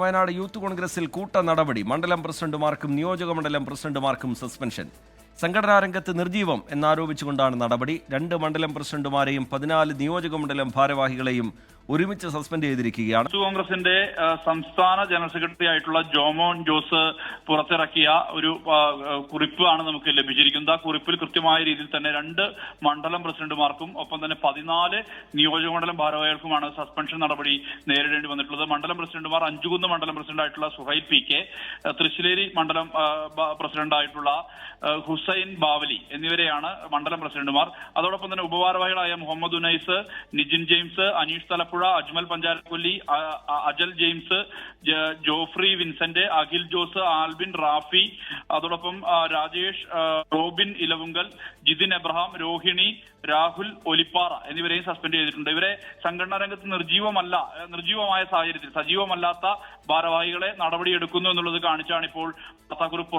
Wayanad youth കോൺഗ്രസിൽ കൂട്ട നടപടി. മണ്ഡലം പ്രസിഡന്റുമാർക്കും നിയോജക മണ്ഡലം പ്രസിഡന്റുമാർക്കും സസ്പെൻഷൻ. സംഘടനാ രംഗത്ത് നിർജീവം എന്നാരോപിച്ചുകൊണ്ടാണ് നടപടി. 2 മണ്ഡലം പ്രസിഡന്റുമാരെയും 14 നിയോജക മണ്ഡലം ഭാരവാഹികളെയും ഒരുമിച്ച് സസ്പെൻഡ് ചെയ്തിരിക്കുകയാണ്. യൂത്ത് കോൺഗ്രസിന്റെ സംസ്ഥാന ജനറൽ സെക്രട്ടറി ആയിട്ടുള്ള ജോമോൻ ജോസ് പുറത്തിറക്കിയ ഒരു കുറിപ്പാണ് നമുക്ക് ലഭിച്ചിരിക്കുന്നത്. ആ കുറിപ്പിൽ കൃത്യമായ രീതിയിൽ തന്നെ 2 മണ്ഡലം പ്രസിഡന്റുമാർക്കും ഒപ്പം തന്നെ 14 നിയോജക മണ്ഡലം ഭാരവാഹികൾക്കുമാണ് സസ്പെൻഷൻ നടപടി നേരിടേണ്ടി വന്നിട്ടുള്ളത്. മണ്ഡലം പ്രസിഡന്റുമാർ അഞ്ചുകുന്ന് മണ്ഡലം പ്രസിഡന്റ് ആയിട്ടുള്ള സുഹൈൽ പി കെ, തൃശ്ശിലേരി മണ്ഡലം പ്രസിഡന്റ് ആയിട്ടുള്ള ഹുസൈൻ ബാവലി എന്നിവരെയാണ് മണ്ഡലം പ്രസിഡന്റുമാർ. അതോടൊപ്പം തന്നെ ഉപഭാരവാഹികളായ Muhammad Unais, Nijin James, Aneesh Thalappuzha, Ajmal Pancharakolli, Ajal James, Jofri Vincent, Akhil Jose, Albin, Rafi, അതോടൊപ്പം രാജേഷ്, റോബിൻ ഇലവുങ്കൽ, ജിതിൻ എബ്രഹാം, രോഹിണി, രാഹുൽ ഒലിപ്പാറ എന്നിവരെയും സസ്പെൻഡ് ചെയ്തിട്ടുണ്ട്. ഇവരെ സംഘടനാ രംഗത്ത് നിർജീവമായ സാഹചര്യത്തിൽ സജീവമല്ലാത്ത ഭാരവാഹികളെ നടപടിയെടുക്കുന്നു എന്നുള്ളത് കാണിച്ചാണ് ഇപ്പോൾ വാർത്താക്കുറിപ്പ്